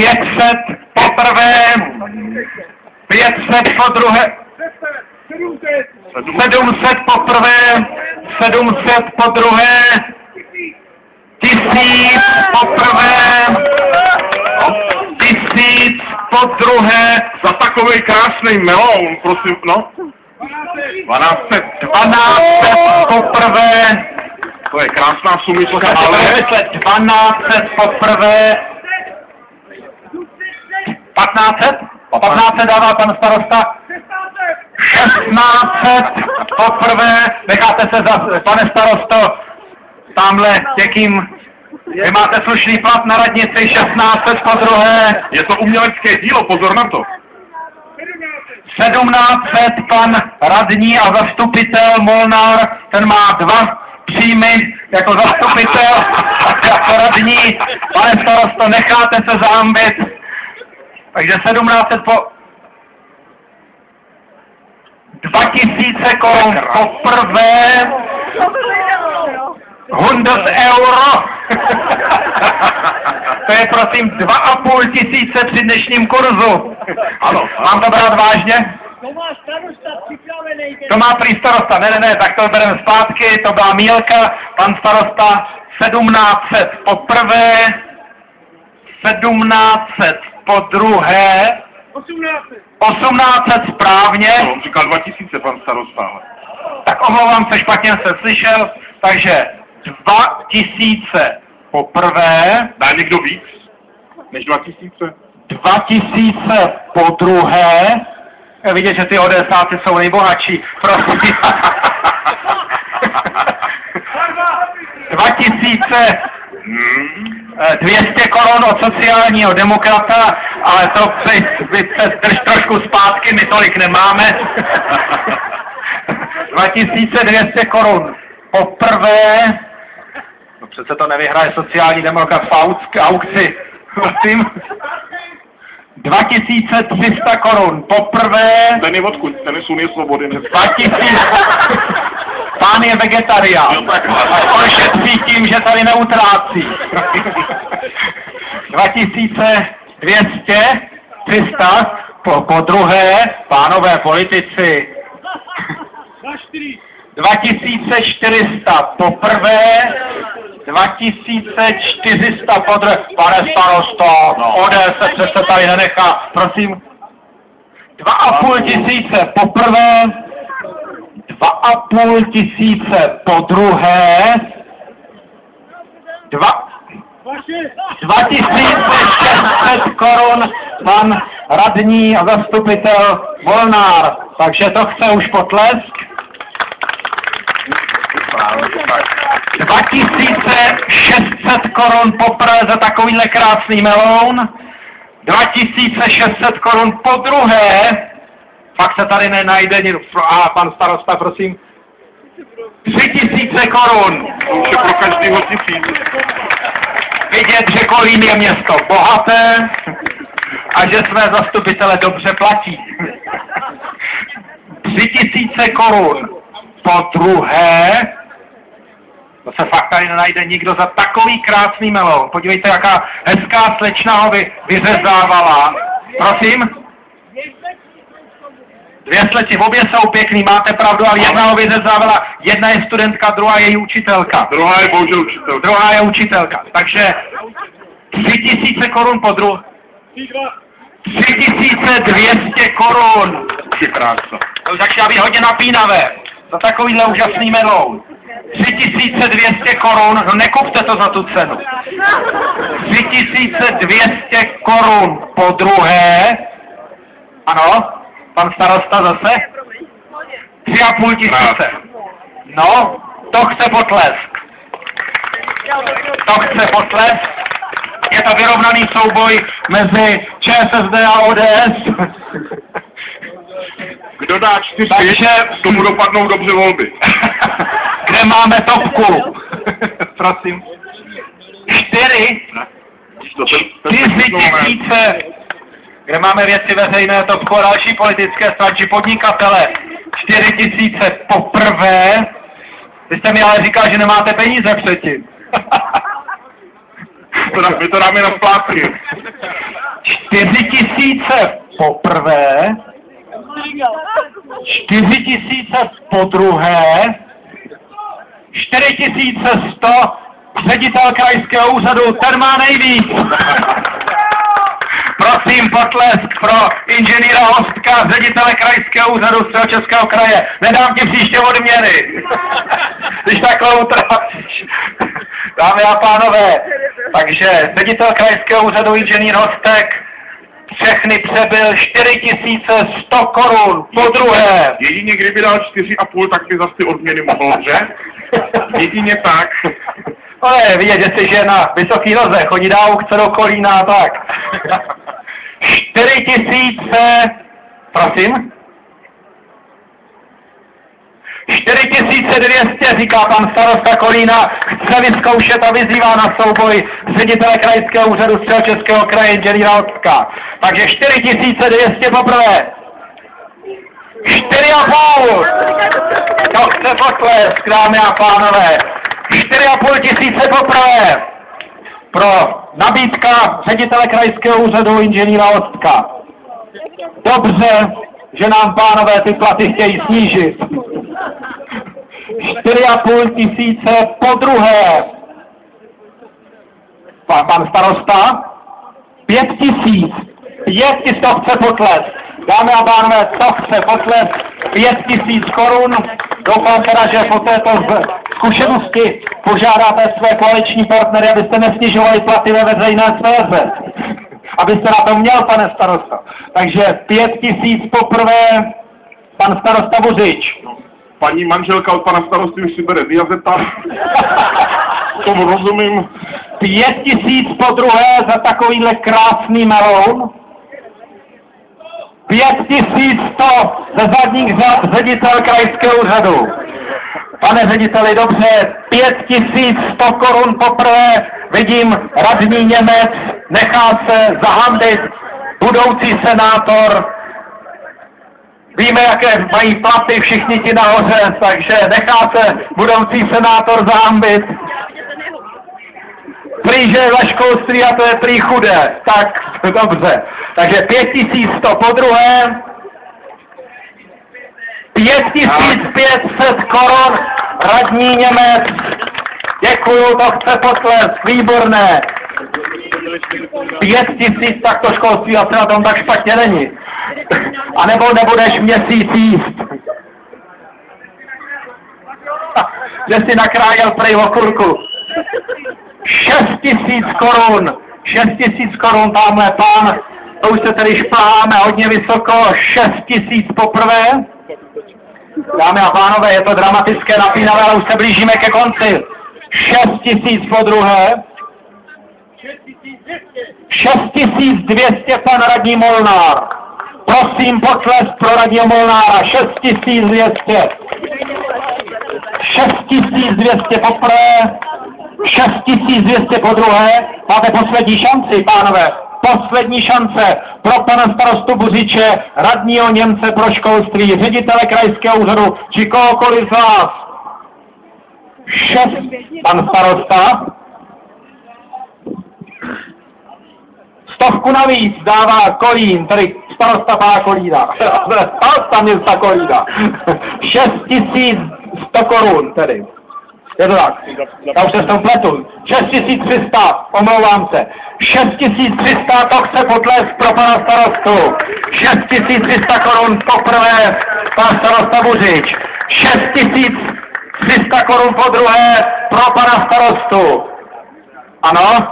500 poprvé, 500 po druhé, 700 poprvé, 700 po druhé, 1000 poprvé, 1000 po druhé, Za takový krásný meloun, prosím, no. 1200. 1200 poprvé, To je krásná sumička, ale ale... 1200 poprvé, 1500? 1500 dává pan starosta. 1600 poprvé, necháte se pane starosto, tamhle někým, vy máte slušný plat na radnici, 1600 po druhé, Je to umělecké dílo, pozor na to. 1700 pan radní a zastupitel Molnár, ten má 2 příjmy jako zastupitel, jako radní, pane starosto, necháte se zahambit, takže 1700 po 2000 korun poprvé, 100 euro. To je prosím 2500 při dnešním kurzu. Ano, Mám to brát vážně? To má starosta připravený. To má prý starosta. Ne, tak to bereme zpátky, to byla mýlka. Pan starosta 1700 poprvé, 1700 po druhé, 1800 správně. no, on říkal 2000, pan starosta. Tak omlouvám se, špatně jsem slyšel, takže 2000 poprvé, Dá někdo víc než 2000? 2000 po druhé, je vidět, že ty odesáci jsou nejbohatší, prosím. 2200 korun od sociálního demokrata, ale to drž trošku zpátky, my tolik nemáme. 2200 korun poprvé, no přece to nevyhraje sociální demokrat v aukci, prosím. 2300 korun poprvé, Ten je odkud? Ten je z Unie svobody. 2000. Pán je vegetarián. Jo, tak. On šetří tím, že tady neutrácí. 2200, 300, po druhé, pánové politici. 2400 poprvé, 2400 podruhé. Pane starosto, ODS se tady nenechá, prosím. 2500 poprvé, 2500 po druhé, 2600 korun pan radní a zastupitel Molnár. Takže to chce už potlesk. 2600 korun poprvé za takovýhle krásný meloun. 2600 korun po druhé. Fakt se tady nenajde nikdo. A pan starosta, prosím. 3000 korun. To už je pro každýho 1000. Vidět, že Kolín je město bohaté a že své zastupitele dobře platí. 3000 korun po druhé. To se fakt tady nenajde nikdo za takový krásný meloun. Podívejte, jaká hezká slečna ho vyřezávala. Prosím? 2 slečny, obě jsou pěkný, máte pravdu, ale jedna ho vyřezávala, jedna je studentka, druhá je její učitelka. Druhá je bohužel učitel. Druhá je učitelka, takže 3000 korun po druhé. 3200 korun. Ty krása. To už začíná být hodně napínavé. Za takovýhle úžasný meloun. 3200 korun, no nekupte to za tu cenu. 3200 korun po druhé. Ano, pan starosta zase. 3500. No, to chce potlesk. To chce potlesk. Je to vyrovnaný souboj mezi ČSSD a ODS. Kdo dá 4, Takže tomu dopadnou dobře volby. kde máme topku? Prosím. 4 000. Kde máme věci veřejné, topku a další politické strany či podnikatele. 4 000 poprvé. Vy jste mi ale říkal, že nemáte peníze předtím. My to dáme na splátky. 4000 poprvé, 4000 podruhé, 4100 ředitel krajského úřadu, ten má nejvíc. Prosím, potlesk pro inženýra Hostka, ředitele krajského úřadu Středočeského kraje. Nedám ti příště odměny. Když takhle utrácíš. Dámy a pánové, takže ředitel krajského úřadu inženýr Hostek všechny přebyl 4100 korun, podruhé. Jedině kdyby dal 4,5, tak by zase ty odměny mohl, že? Jedině tak. Ale vidět, že jsi žena, vysoký noze, chodí na aukce do Kolína a tak. 4000, prosím? 4200, říká pan starosta Kolína, chce vyzkoušet a vyzývá na souboj ředitele krajského úřadu Středočeského kraje inženýra Hostka. Takže 4200 poprvé. 4,5. To chce potlesk, dámy a pánové. 4,5 tisíce poprvé. Pro nabídka ředitele krajského úřadu inženýra Hostka. Dobře, že nám pánové ty platy chtějí snížit. 4,5 tisíce podruhé. Pan starosta? 5000. 5000 to chce potlesk. Dámy a pánové, to chce potlesk. 5000 korun. Doufám teda, že po této zkušenosti požádáte své koaliční partnery, abyste nesnižovali platy ve veřejné sféře. Abyste na to měl, pane starosta. Takže 5000 poprvé, pan starosta Buřič. Paní manželka od pana starosty už si bere diazeta. Tomu rozumím. 5000 podruhé za takovýhle krásný meloun. 5100 ze zadních řad ředitel krajského úřadu. Pane řediteli, dobře, 5100 korun poprvé, vidím radní Němec, nechá se zahambit, budoucí senátor. Víme, jaké mají platy všichni ti nahoře, takže nechá se budoucí senátor zahambit. Prý, že je za školství a to je prý chudé. Tak, dobře. Takže 5100 podruhé. 5500 korun, radní Němec. Děkuju, to chce potlesk, výborné. 5000, tak to školství asi na tom tak špatně není. A nebo nebudeš měsíc jíst. Že si nakrájel prej okurku. 6000 korun. 6000 korun, tamhle pán. To už se tedy šplháme hodně vysoko. 6000 poprvé. Dámy a pánové, je to dramatické, napínavé, ale už se blížíme ke konci. 6000 podruhé. 6200 pan radní Molnár. Prosím, potlesk pro radního Molnára. 6200. 6200 poprvé. 6200 podruhé. Máte poslední šanci, pánové. Poslední šance pro pana starostu Buřiče, radního Němce pro školství, ředitele krajského úřadu, či kohokoliv z vás. 6. Pan starosta. 100 navíc dává Kolín, tedy starosta pana Kolína. Starosta města Kolína. 6100 korun, tedy. Je to tak? Já už se s tom pletu. 6300, omlouvám se. 6300, to chce potlesk pro pana starostu. 6300 korun poprvé, pan starosta Buřič. 6300 korun podruhé pro pana starostu. Ano?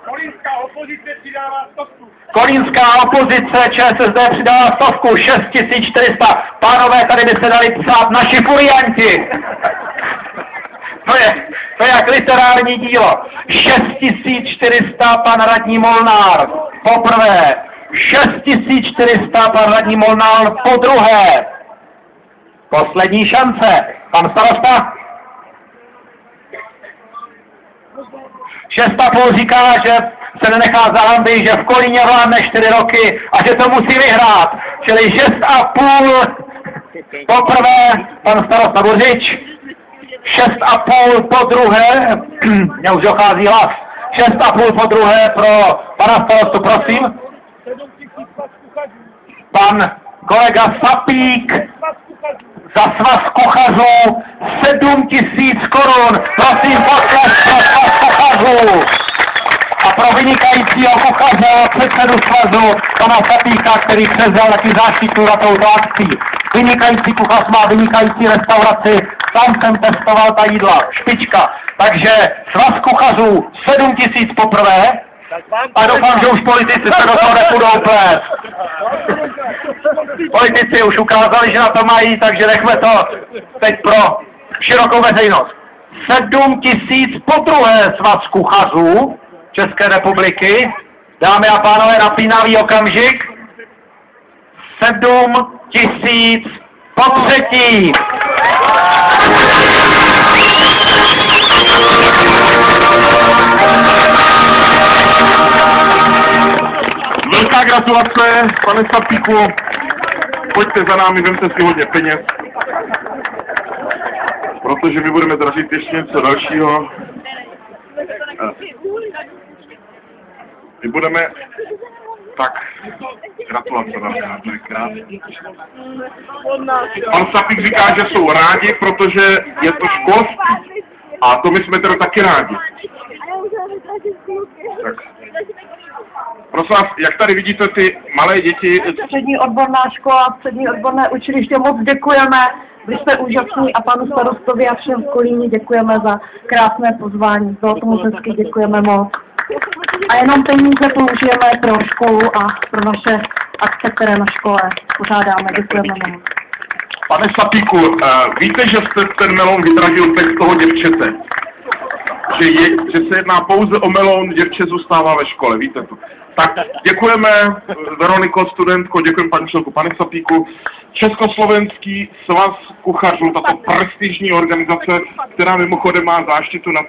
Kolínská opozice přidává 100. Kolínská opozice ČSSD přidává 100, 6400. Pánové, tady by se dali psát naši furianti. To je jak literární dílo. 6400 pan radní Molnár poprvé. 6400 pan radní Molnár podruhé. Poslední šance. Pan starosta? 6,5 říká, že se nenechá zahambit, že v Kolíně vládne 4 roky a že to musí vyhrát. Čili 6,5 poprvé pan starosta Buřič. 6,5 podruhé, mě už dochází hlas. 6,5 podruhé pro pana starostu, prosím. 7 000 svaz kuchařů. Pan kolega Sapík Svaz kuchařů. za svaz kuchařů 7 000 korun. Prosím, potlesky svaz kuchařů. A pro vynikajícího kuchaře, předsedu svazu, pana Sapíka, který převzal taky záštitu na touto akcí. Vynikající kuchař má vynikající restauraci, sám jsem testoval ta jídla, špička. Takže svaz kuchařů 7 000 poprvé. A doufám, že už politici se do toho nepůjdou plést. Politici už ukázali, že na to mají, takže nechme to teď pro širokou veřejnost. 7 000 podruhé svaz kuchařů České republiky. Dámy a pánové, napínavý okamžik. 7 000 potřetí. Velká gratulace, pane Sapíku. Pojďte za námi, vemte si hodně peněz. Protože my budeme dražit ještě něco dalšího. My budeme... Tak, gratulace, to je krásný. Pan Sapík říká, že jsou rádi, protože je to školství. A to my jsme teda taky rádi. Tak. Prosím vás, jak tady vidíte ty malé děti... Střední odborná škola, střední odborné učiliště, moc děkujeme, vy jste úžasní a panu starostovi a všem v Kolíně děkujeme za krásné pozvání, bylo to moc hezky, děkujeme moc. A jenom peníze použijeme pro školu a pro naše akce, které na škole pořádáme, děkujeme moc. Pane Sapíku, víte, že jste ten melon vydražil bez toho děvčete? Že se jedná pouze o melon, děvče zůstává ve škole, víte to. Tak děkujeme, Veroniko, studentko, děkujeme paní učitelku, pane Sapíku. Československý svaz kuchařů, tato prestižní organizace, která mimochodem má záštitu nad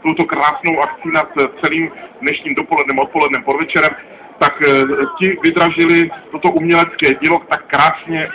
touto krásnou akcí, nad celým dnešním dopolednem, odpolednem, podvečerem, tak ti vydražili toto umělecké dílo tak krásně.